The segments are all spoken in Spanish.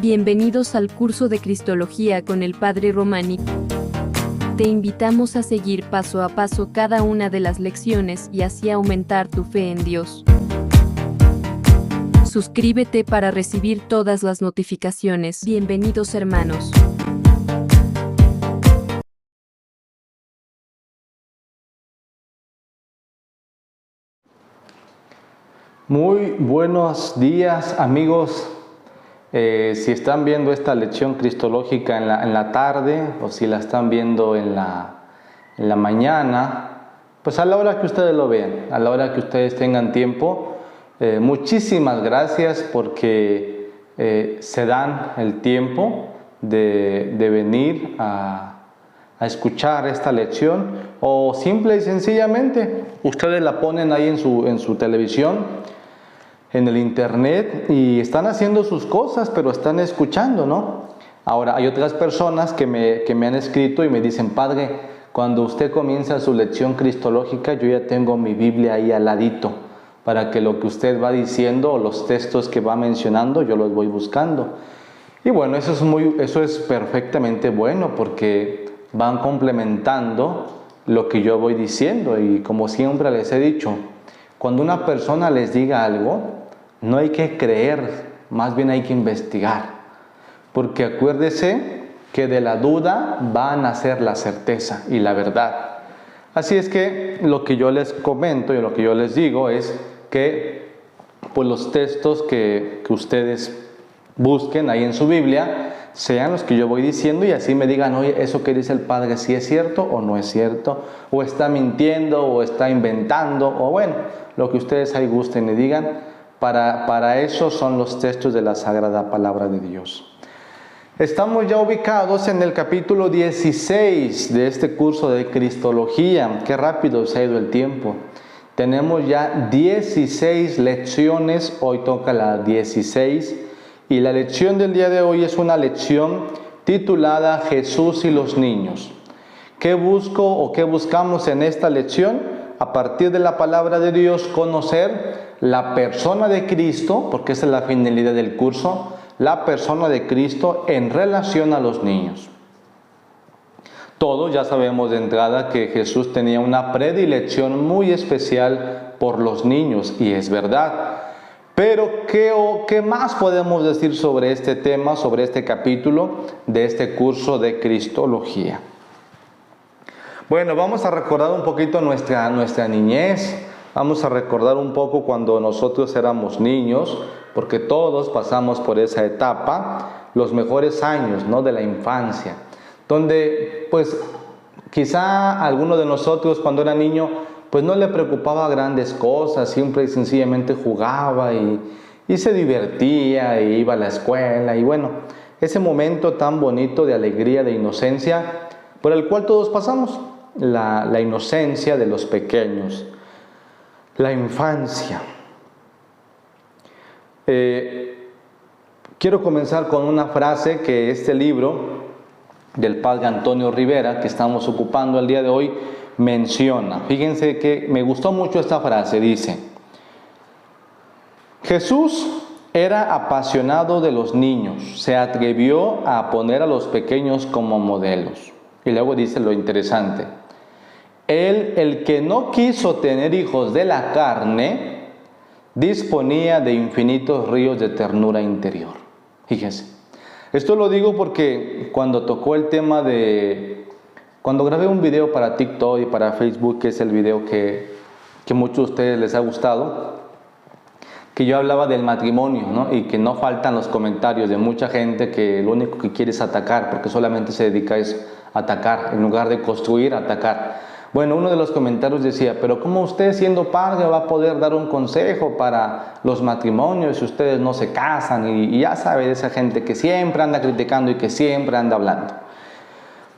Bienvenidos al curso de Cristología con el Padre Romani. Te invitamos a seguir paso a paso cada una de las lecciones y así aumentar tu fe en Dios. Suscríbete para recibir todas las notificaciones. Bienvenidos, hermanos. Muy buenos días, amigos. Si están viendo esta lección cristológica en la tarde o si la están viendo en la mañana, pues a la hora que ustedes lo vean, a la hora que ustedes tengan tiempo, muchísimas gracias porque se dan el tiempo de venir a escuchar esta lección, o simple y sencillamente ustedes la ponen ahí en su televisión, en el internet, y están haciendo sus cosas, pero están escuchando, ¿no? Ahora, hay otras personas que me han escrito y me dicen: Padre, cuando usted comienza su lección cristológica, yo ya tengo mi Biblia ahí al ladito, para que lo que usted va diciendo o los textos que va mencionando, yo los voy buscando. Y bueno, eso es perfectamente bueno, porque van complementando lo que yo voy diciendo. Y como siempre les he dicho, cuando una persona les diga algo, no hay que creer, más bien hay que investigar, porque acuérdese que de la duda va a nacer la certeza y la verdad. Así es que lo que yo les comento y lo que yo les digo es que pues los textos que ustedes busquen ahí en su Biblia sean los que yo voy diciendo, y así me digan: oye, eso que dice el Padre, ¿sí es cierto o no es cierto? O está mintiendo, o está inventando, o bueno, lo que ustedes ahí gusten y digan. Para eso son los textos de la Sagrada Palabra de Dios. Estamos ya ubicados en el capítulo 16 de este curso de Cristología. Qué rápido se ha ido el tiempo. Tenemos ya 16 lecciones, hoy toca la 16, y la lección del día de hoy es una lección titulada Jesús y los niños. ¿Qué busco o qué buscamos en esta lección? A partir de la palabra de Dios, conocer la persona de Cristo, porque esa es la finalidad del curso, la persona de Cristo en relación a los niños. Todos ya sabemos de entrada que Jesús tenía una predilección muy especial por los niños, y es verdad. Pero ¿qué más podemos decir sobre este tema, sobre este capítulo de este curso de Cristología? Bueno, vamos a recordar un poquito nuestra niñez. Vamos a recordar un poco cuando nosotros éramos niños, porque todos pasamos por esa etapa, los mejores años, ¿no?, de la infancia, donde pues quizá alguno de nosotros cuando era niño pues no le preocupaba grandes cosas, simple y sencillamente jugaba y se divertía, e iba a la escuela, y bueno, ese momento tan bonito de alegría, de inocencia, por el cual todos pasamos, la inocencia de los pequeños, la infancia. Quiero comenzar con una frase que este libro del Padre Antonio Rivera, que estamos ocupando el día de hoy, menciona. Fíjense que me gustó mucho esta frase. Dice: Jesús era apasionado de los niños, se atrevió a poner a los pequeños como modelos. Y luego dice lo interesante: Él, el que no quiso tener hijos de la carne, disponía de infinitos ríos de ternura interior. Fíjense, esto lo digo porque cuando tocó el tema cuando grabé un video para TikTok y para Facebook, que es el video que muchos de ustedes les ha gustado, que yo hablaba del matrimonio, ¿no? Y que no faltan los comentarios de mucha gente que lo único que quiere es atacar, porque solamente se dedica a atacar, en lugar de construir, atacar. Bueno, uno de los comentarios decía: pero ¿cómo usted, siendo padre, va a poder dar un consejo para los matrimonios si ustedes no se casan? Y ya sabe, de esa gente que siempre anda criticando y que siempre anda hablando.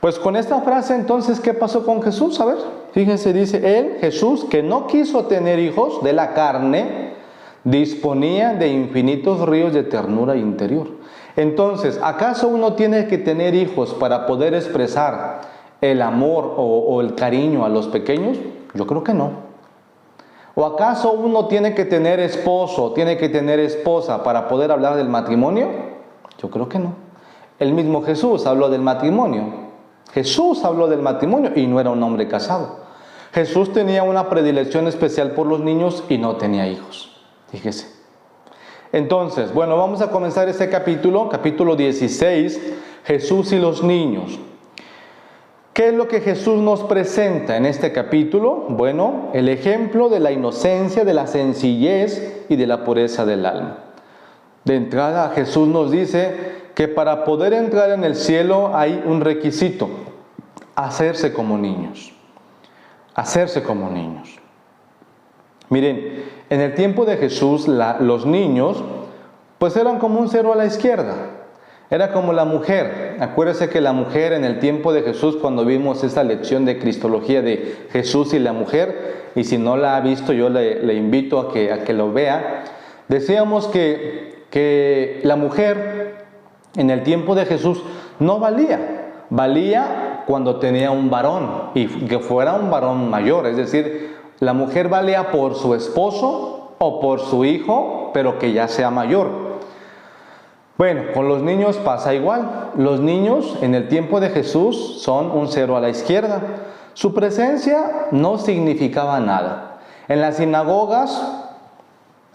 Pues con esta frase, entonces, ¿qué pasó con Jesús? A ver, fíjense, dice: Él, Jesús, que no quiso tener hijos de la carne, disponía de infinitos ríos de ternura interior. Entonces, ¿acaso uno tiene que tener hijos para poder expresar el amor o el cariño a los pequeños? Yo creo que no. ¿O acaso uno tiene que tener esposo, tiene que tener esposa para poder hablar del matrimonio? Yo creo que no. El mismo Jesús habló del matrimonio. Jesús habló del matrimonio y no era un hombre casado. Jesús tenía una predilección especial por los niños y no tenía hijos. Fíjese. Entonces, bueno, vamos a comenzar este capítulo 16, Jesús y los niños. ¿Qué es lo que Jesús nos presenta en este capítulo? Bueno, el ejemplo de la inocencia, de la sencillez y de la pureza del alma. De entrada, Jesús nos dice que para poder entrar en el cielo hay un requisito: hacerse como niños. Hacerse como niños. Miren, en el tiempo de Jesús, los niños, pues eran como un cero a la izquierda. Era como la mujer. Acuérdese que la mujer en el tiempo de Jesús, cuando vimos esta lección de Cristología de Jesús y la mujer, y si no la ha visto, yo le invito a que lo vea, decíamos que la mujer en el tiempo de Jesús no valía cuando tenía un varón, y que fuera un varón mayor, es decir, la mujer valía por su esposo o por su hijo, pero que ya sea mayor. Bueno, con los niños pasa igual. Los niños en el tiempo de Jesús son un cero a la izquierda. Su presencia no significaba nada. En las sinagogas,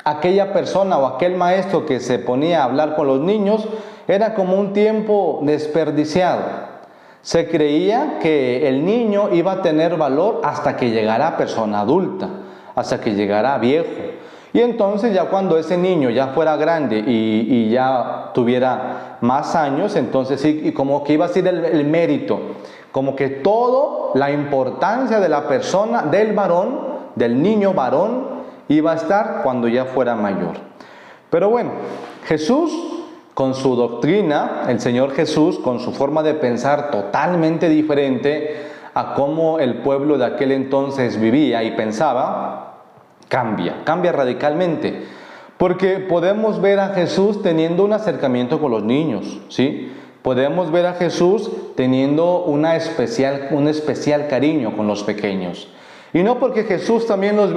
aquella persona o aquel maestro que se ponía a hablar con los niños era como un tiempo desperdiciado. Se creía que el niño iba a tener valor hasta que llegara persona adulta, hasta que llegara viejo. Y entonces ya cuando ese niño ya fuera grande y ya tuviera más años, entonces sí, y como que iba a ser el mérito, como que toda la importancia de la persona, del varón, del niño varón, iba a estar cuando ya fuera mayor. Pero bueno, Jesús, con su doctrina, el Señor Jesús, con su forma de pensar totalmente diferente a cómo el pueblo de aquel entonces vivía y pensaba, cambia radicalmente. Porque podemos ver a Jesús teniendo un acercamiento con los niños, ¿sí? Podemos ver a Jesús teniendo un especial cariño con los pequeños. Y no porque Jesús también los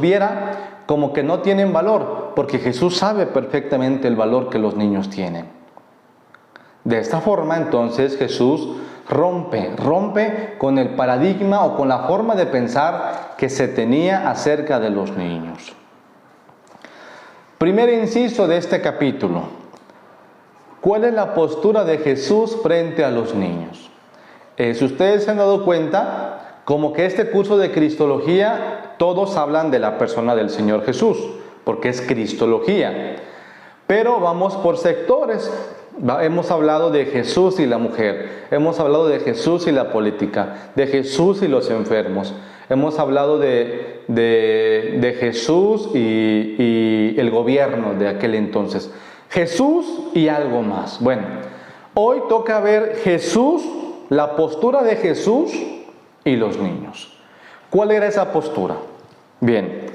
viera como que no tienen valor, porque Jesús sabe perfectamente el valor que los niños tienen. De esta forma, entonces, Jesús rompe con el paradigma o con la forma de pensar que se tenía acerca de los niños. Primer inciso de este capítulo. ¿Cuál es la postura de Jesús frente a los niños? Si ustedes se han dado cuenta, como que este curso de Cristología, todos hablan de la persona del Señor Jesús, porque es Cristología. Pero vamos por sectores. Hemos hablado de Jesús y la mujer, hemos hablado de Jesús y la política, de Jesús y los enfermos, hemos hablado de Jesús y el gobierno de aquel entonces. Jesús y algo más. Bueno, hoy toca ver Jesús, la postura de Jesús y los niños. ¿Cuál era esa postura? Bien,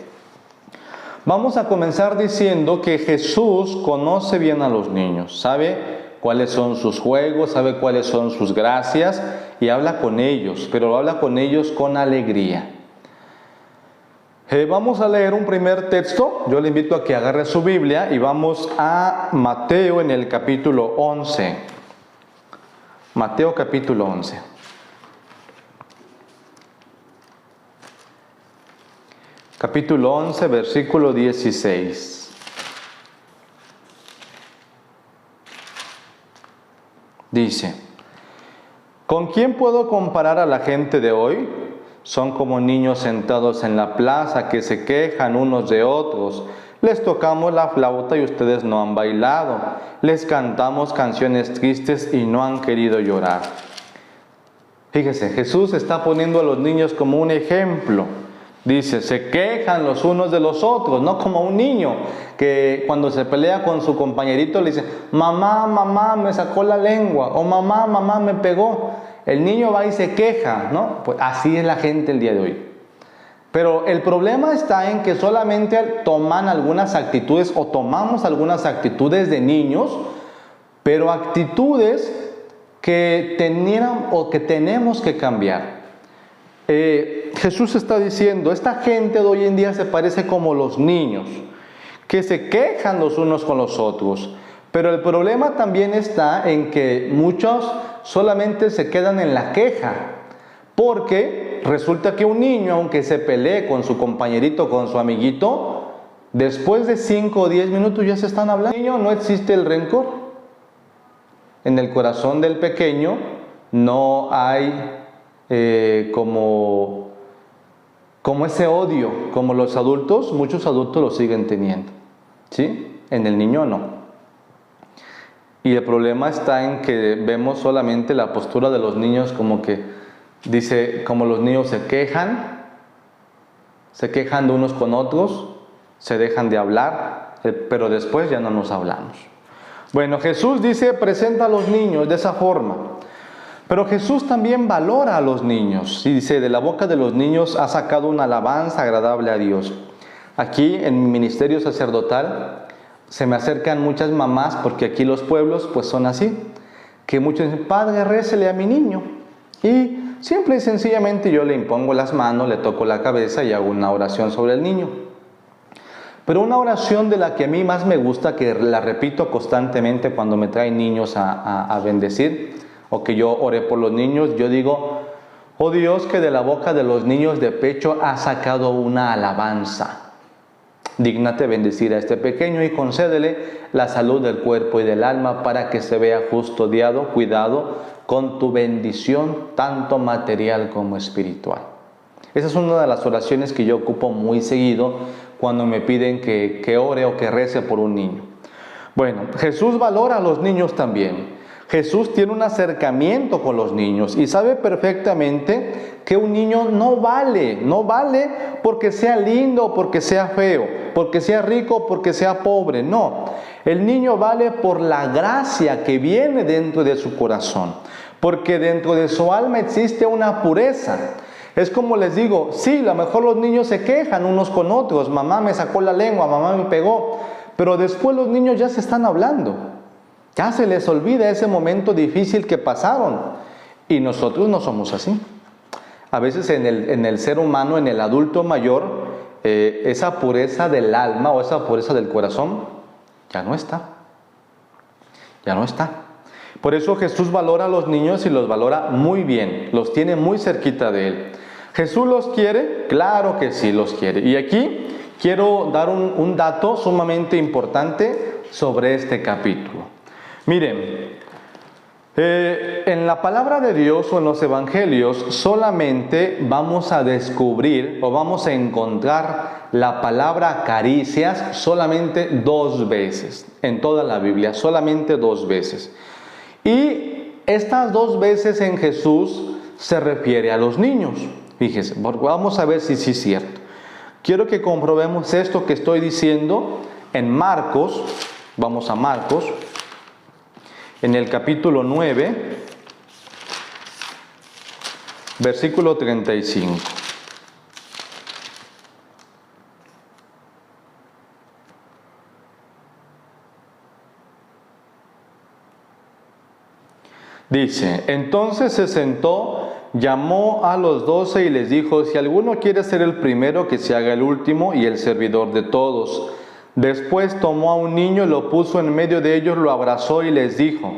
vamos a comenzar diciendo que Jesús conoce bien a los niños, sabe cuáles son sus juegos, sabe cuáles son sus gracias y habla con ellos, pero habla con ellos con alegría. Vamos a leer un primer texto. Yo le invito a que agarre su Biblia y vamos a Mateo en el capítulo 11. Mateo capítulo 11. Capítulo 11, versículo 16. Dice: ¿con quién puedo comparar a la gente de hoy? Son como niños sentados en la plaza que se quejan unos de otros. Les tocamos la flauta y ustedes no han bailado. Les cantamos canciones tristes y no han querido llorar. Fíjese, Jesús está poniendo a los niños como un ejemplo. Dice, se quejan los unos de los otros, no como un niño que cuando se pelea con su compañerito le dice, mamá, mamá, me sacó la lengua, o mamá, mamá, me pegó. El niño va y se queja, ¿no? Pues así es la gente el día de hoy. Pero el problema está en que solamente toman algunas actitudes o tomamos algunas actitudes de niños, pero actitudes que tenían o que tenemos que cambiar. Jesús está diciendo, esta gente de hoy en día se parece como los niños, que se quejan los unos con los otros, Pero el problema también está en que muchos solamente se quedan en la queja, porque resulta que un niño, aunque se pelee con su compañerito, con su amiguito, después de 5 o 10 minutos ya se están hablando. En el niño no existe el rencor. En el corazón del pequeño no hay como ese odio, como los adultos, muchos adultos lo siguen teniendo, ¿sí? En el niño no. Y el problema está en que vemos solamente la postura de los niños, como que dice, como los niños se quejan de unos con otros, se dejan de hablar, pero después ya no nos hablamos. Bueno, Jesús dice, presenta a los niños de esa forma. Pero Jesús también valora a los niños. Y dice, de la boca de los niños ha sacado una alabanza agradable a Dios. Aquí en mi ministerio sacerdotal se me acercan muchas mamás, porque aquí los pueblos pues son así, que muchos dicen, Padre, récele a mi niño. Y simple y sencillamente yo le impongo las manos, le toco la cabeza y hago una oración sobre el niño. Pero una oración de la que a mí más me gusta, que la repito constantemente cuando me traen niños a bendecir, o que yo ore por los niños, yo digo, oh Dios, que de la boca de los niños de pecho has sacado una alabanza. Dígnate bendecir a este pequeño y concédele la salud del cuerpo y del alma para que se vea custodiado, cuidado con tu bendición, tanto material como espiritual. Esa es una de las oraciones que yo ocupo muy seguido cuando me piden que ore o que rece por un niño. Bueno, Jesús valora a los niños también. Jesús tiene un acercamiento con los niños y sabe perfectamente que un niño no vale porque sea lindo, porque sea feo, porque sea rico, porque sea pobre. No, el niño vale por la gracia que viene dentro de su corazón, porque dentro de su alma existe una pureza. Es como les digo, sí, a lo mejor los niños se quejan unos con otros, mamá me sacó la lengua, mamá me pegó, pero después los niños ya se están hablando. Ya se les olvida ese momento difícil que pasaron. Y nosotros no somos así. A veces en el ser humano, en el adulto mayor, esa pureza del alma o esa pureza del corazón ya no está. Ya no está. Por eso Jesús valora a los niños y los valora muy bien. Los tiene muy cerquita de Él. ¿Jesús los quiere? Claro que sí los quiere. Y aquí quiero dar un dato sumamente importante sobre este capítulo. Miren, en la palabra de Dios o en los evangelios solamente vamos a descubrir o vamos a encontrar la palabra caricias solamente 2 veces en toda la Biblia, solamente 2 veces. Y estas 2 veces en Jesús se refiere a los niños. Fíjense, vamos a ver si sí es cierto. Quiero que comprobemos esto que estoy diciendo en Marcos. Vamos a Marcos. En el capítulo 9, versículo 35. Dice, entonces se sentó, llamó a los 12 y les dijo, si alguno quiere ser el primero, que se haga el último y el servidor de todos. Después tomó a un niño, lo puso en medio de ellos, lo abrazó y les dijo,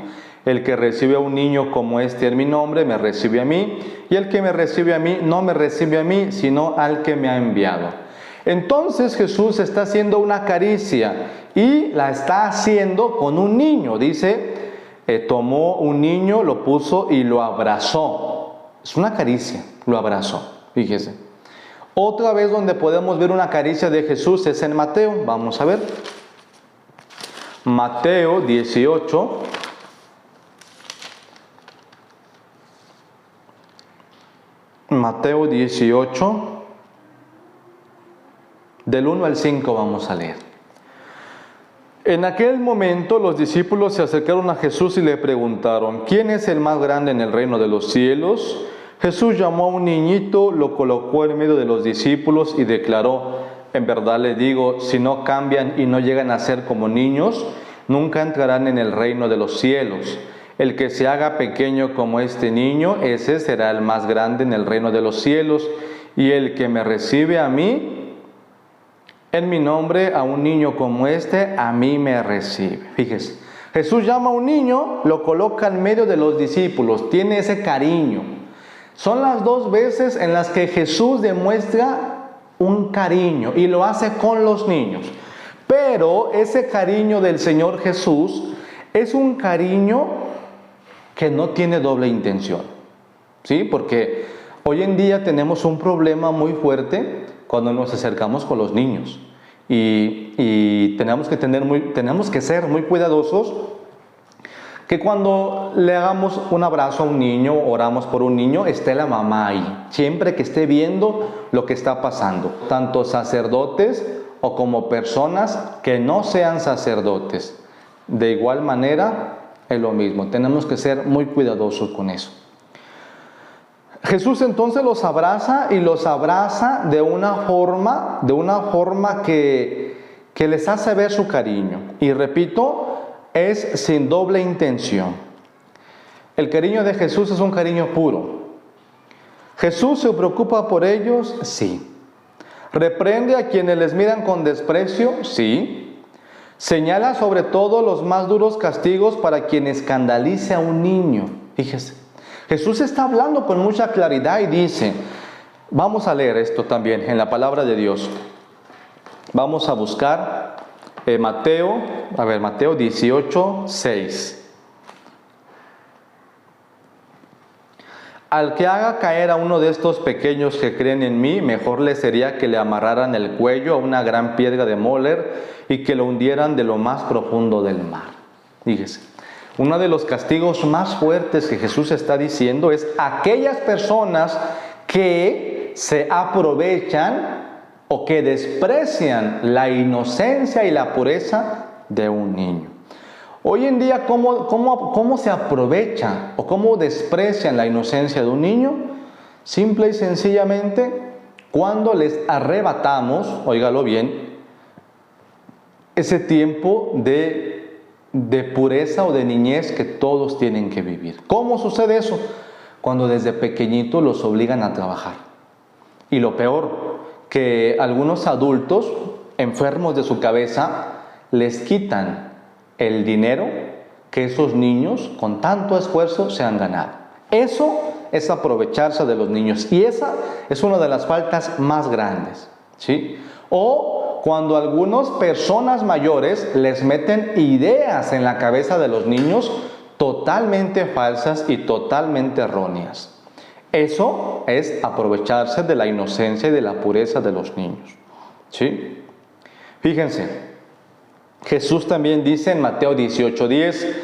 el que recibe a un niño como este en mi nombre, me recibe a mí, y el que me recibe a mí, no me recibe a mí, sino al que me ha enviado. Entonces Jesús está haciendo una caricia, y la está haciendo con un niño. Dice, tomó un niño, lo puso y lo abrazó. Es una caricia, lo abrazó, fíjese. Otra vez donde podemos ver una caricia de Jesús es en Mateo. Vamos a ver. Mateo 18. Mateo 18. Del 1 al 5 vamos a leer. En aquel momento los discípulos se acercaron a Jesús y le preguntaron, ¿quién es el más grande en el reino de los cielos? Jesús llamó a un niñito, lo colocó en medio de los discípulos y declaró, en verdad les digo, si no cambian y no llegan a ser como niños, nunca entrarán en el reino de los cielos. El que se haga pequeño como este niño, ese será el más grande en el reino de los cielos. Y el que me recibe a mí, en mi nombre, a un niño como este, a mí me recibe. Fíjese, Jesús llama a un niño, lo coloca en medio de los discípulos, tiene ese cariño. Son las dos veces en las que Jesús demuestra un cariño y lo hace con los niños. Pero ese cariño del Señor Jesús es un cariño que no tiene doble intención, ¿sí? Porque hoy en día tenemos un problema muy fuerte cuando nos acercamos con los niños y tenemos que ser muy cuidadosos que cuando le hagamos un abrazo a un niño, oramos por un niño, esté la mamá ahí, siempre que esté viendo lo que está pasando, tanto sacerdotes o como personas que no sean sacerdotes. De igual manera es lo mismo, tenemos que ser muy cuidadosos con eso. Jesús entonces los abraza y los abraza de una forma que les hace ver su cariño. Y repito, es sin doble intención. El cariño de Jesús es un cariño puro. ¿Jesús se preocupa por ellos? Sí. ¿Reprende a quienes les miran con desprecio? Sí. Señala sobre todo los más duros castigos para quien escandalice a un niño. Fíjese, Jesús está hablando con mucha claridad y dice, vamos a leer esto también en la palabra de Dios. Vamos a buscar Mateo 18, 6. Al que haga caer a uno de estos pequeños que creen en mí, mejor le sería que le amarraran el cuello a una gran piedra de moler y que lo hundieran de lo más profundo del mar. Fíjese, uno de los castigos más fuertes que Jesús está diciendo es aquellas personas que se aprovechan o que desprecian la inocencia y la pureza de un niño. Hoy en día, ¿cómo se aprovecha o cómo desprecian la inocencia de un niño? Simple y sencillamente, cuando les arrebatamos, óigalo bien, ese tiempo de pureza o de niñez que todos tienen que vivir. ¿Cómo sucede eso? Cuando desde pequeñitos los obligan a trabajar. Y lo peor, que algunos adultos enfermos de su cabeza les quitan el dinero que esos niños con tanto esfuerzo se han ganado. Eso es aprovecharse de los niños y esa es una de las faltas más grandes, ¿sí? O cuando algunas personas mayores les meten ideas en la cabeza de los niños totalmente falsas y totalmente erróneas. Eso es aprovecharse de la inocencia y de la pureza de los niños, ¿sí? Fíjense, Jesús también dice en Mateo 18:10,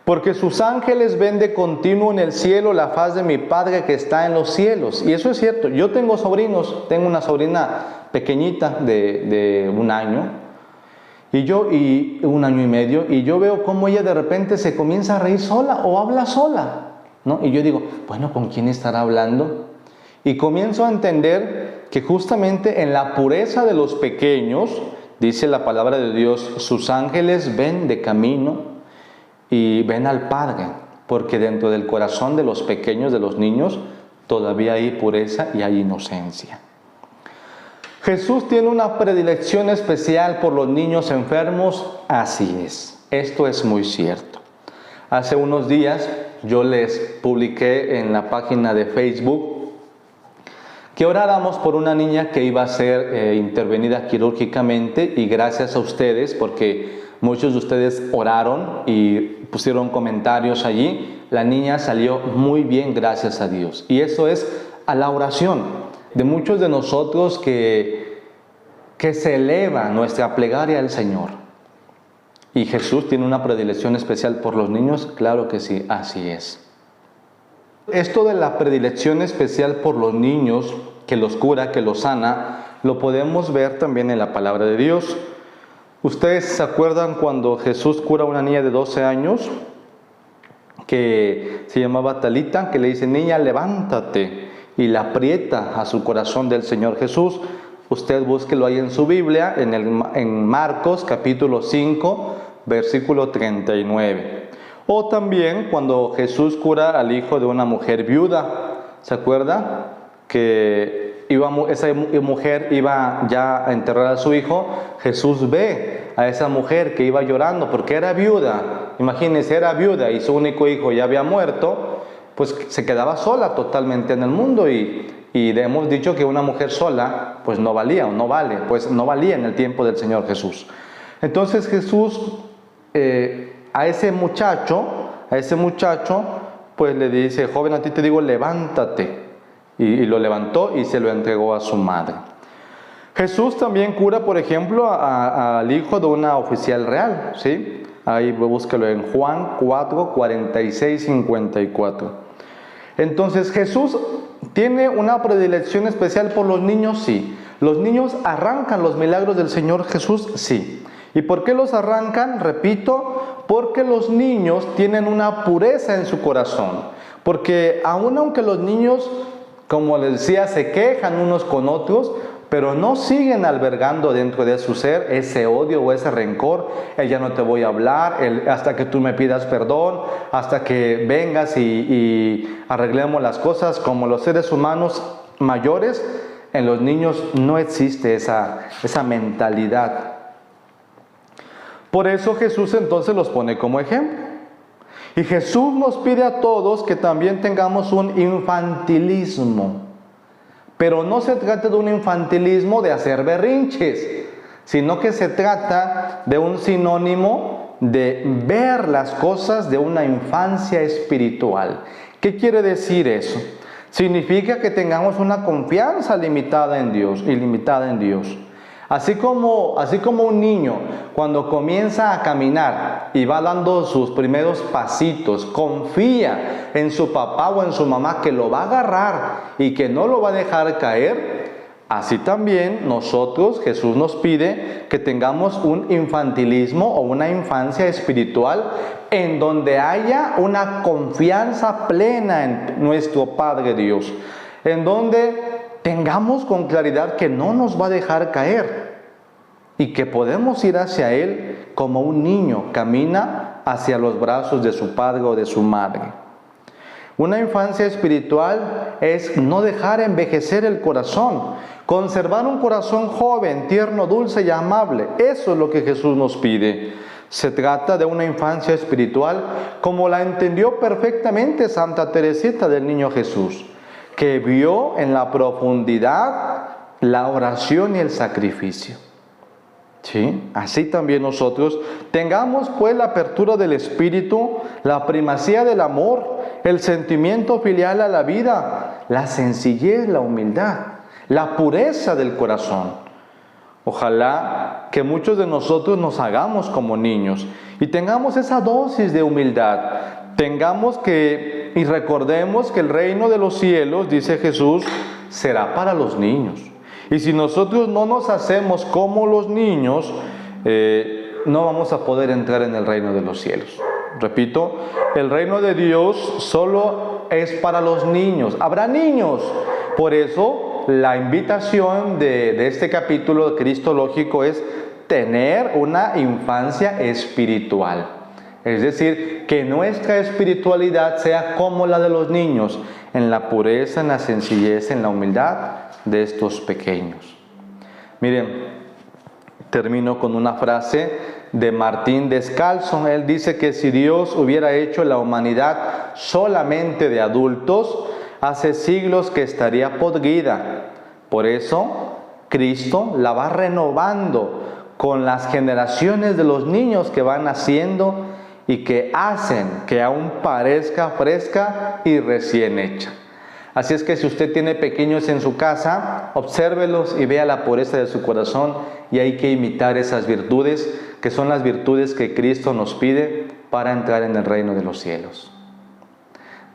porque sus ángeles ven de continuo en el cielo la faz de mi Padre que está en los cielos. Y eso es cierto, yo tengo sobrinos, tengo una sobrina pequeñita de un año, y 1 año y medio, y yo veo cómo ella de repente se comienza a reír sola o habla sola, ¿no? Y yo digo, bueno, ¿con quién estará hablando? Y comienzo a entender que justamente en la pureza de los pequeños, dice la palabra de Dios, sus ángeles ven de camino y ven al Padre, porque dentro del corazón de los pequeños, de los niños, todavía hay pureza y hay inocencia. Jesús tiene una predilección especial por los niños enfermos, así es, esto es muy cierto. Hace unos días yo les publiqué en la página de Facebook que oráramos por una niña que iba a ser intervenida quirúrgicamente, y gracias a ustedes, porque muchos de ustedes oraron y pusieron comentarios allí, la niña salió muy bien, gracias a Dios. Y eso es a la oración de muchos de nosotros que se eleva nuestra plegaria al Señor. ¿Y Jesús tiene una predilección especial por los niños? Claro que sí, así es. Esto de la predilección especial por los niños, que los cura, que los sana, lo podemos ver también en la palabra de Dios. ¿Ustedes se acuerdan cuando Jesús cura a una niña de 12 años que se llamaba Talita, que le dice, niña, levántate, y la aprieta a su corazón del Señor Jesús? Usted búsquelo ahí en su Biblia, en Marcos capítulo 5, versículo 39. O también cuando Jesús cura al hijo de una mujer viuda, ¿se acuerda? Que esa mujer iba ya a enterrar a su hijo. Jesús ve a esa mujer que iba llorando porque era viuda imagínense, era viuda y su único hijo ya había muerto, pues se quedaba sola totalmente en el mundo y hemos dicho que una mujer sola pues no valía o no vale, pues no valía en el tiempo del Señor Jesús. Entonces Jesús a ese muchacho pues le dice, joven, a ti te digo, levántate. Y lo levantó y se lo entregó a su madre. Jesús también cura, por ejemplo, al hijo de una oficial real, ¿sí? Ahí búsquelo en Juan 4, 46, 54. Entonces, ¿Jesús tiene una predilección especial por los niños? Sí. ¿Los niños arrancan los milagros del Señor Jesús? Sí. ¿Y por qué los arrancan? Repito, porque los niños tienen una pureza en su corazón. Porque aunque los niños, como les decía, se quejan unos con otros, pero no siguen albergando dentro de su ser ese odio o ese rencor. Ya no te voy a hablar hasta que tú me pidas perdón, hasta que vengas y arreglemos las cosas. Como los seres humanos mayores, en los niños no existe esa mentalidad. Por eso Jesús entonces los pone como ejemplo. Y Jesús nos pide a todos que también tengamos un infantilismo. Pero no se trata de un infantilismo de hacer berrinches, sino que se trata de un sinónimo de ver las cosas de una infancia espiritual. ¿Qué quiere decir eso? Significa que tengamos una confianza ilimitada en Dios. Así como un niño, cuando comienza a caminar y va dando sus primeros pasitos, confía en su papá o en su mamá que lo va a agarrar y que no lo va a dejar caer. Así también nosotros, Jesús nos pide que tengamos un infantilismo o una infancia espiritual en donde haya una confianza plena en nuestro Padre Dios, en donde tengamos con claridad que no nos va a dejar caer y que podemos ir hacia Él como un niño camina hacia los brazos de su padre o de su madre. Una infancia espiritual es no dejar envejecer el corazón, conservar un corazón joven, tierno, dulce y amable. Eso es lo que Jesús nos pide. Se trata de una infancia espiritual como la entendió perfectamente Santa Teresita del Niño Jesús, que vio en la profundidad la oración y el sacrificio. ¿Sí? Así también nosotros tengamos pues la apertura del espíritu, la primacía del amor, el sentimiento filial a la vida, la sencillez, la humildad, la pureza del corazón. Ojalá que muchos de nosotros nos hagamos como niños y tengamos esa dosis de humildad. Y recordemos que el reino de los cielos, dice Jesús, será para los niños. Y si nosotros no nos hacemos como los niños, no vamos a poder entrar en el reino de los cielos. Repito, el reino de Dios solo es para los niños. Habrá niños. Por eso la invitación de este capítulo cristológico es tener una infancia espiritual. Es decir, que nuestra espiritualidad sea como la de los niños, en la pureza, en la sencillez, en la humildad de estos pequeños. Miren, termino con una frase de Martín Descalzo. Él dice que si Dios hubiera hecho la humanidad solamente de adultos, hace siglos que estaría podrida. Por eso, Cristo la va renovando con las generaciones de los niños que van naciendo y que hacen que aún parezca fresca y recién hecha. Así es que si usted tiene pequeños en su casa, obsérvelos y vea la pureza de su corazón, y hay que imitar esas virtudes, que son las virtudes que Cristo nos pide para entrar en el reino de los cielos.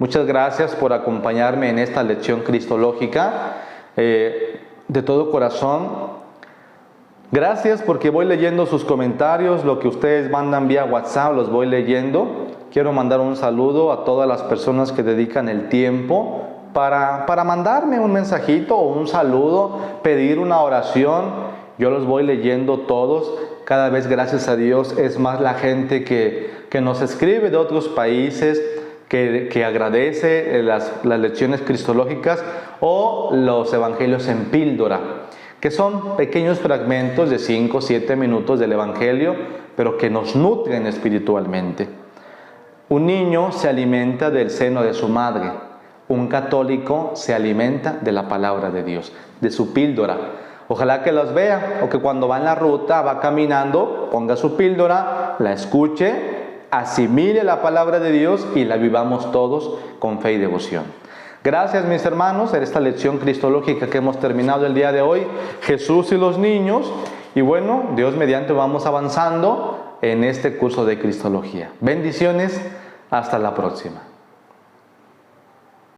Muchas gracias por acompañarme en esta lección cristológica. De todo corazón, gracias porque voy leyendo sus comentarios, lo que ustedes mandan vía WhatsApp, los voy leyendo. Quiero mandar un saludo a todas las personas que dedican el tiempo para mandarme un mensajito o un saludo, pedir una oración. Yo los voy leyendo todos. Cada vez, gracias a Dios, es más la gente que nos escribe de otros países, que agradece las lecciones cristológicas o los evangelios en píldora, que son pequeños fragmentos de 5 o 7 minutos del evangelio, pero que nos nutren espiritualmente. Un niño se alimenta del seno de su madre. Un católico se alimenta de la palabra de Dios, de su píldora. Ojalá que los vea, o que cuando va en la ruta, va caminando, ponga su píldora, la escuche, asimile la palabra de Dios y la vivamos todos con fe y devoción. Gracias, mis hermanos, en esta lección cristológica que hemos terminado el día de hoy, Jesús y los niños. Y bueno, Dios mediante vamos avanzando en este curso de Cristología. Bendiciones, hasta la próxima.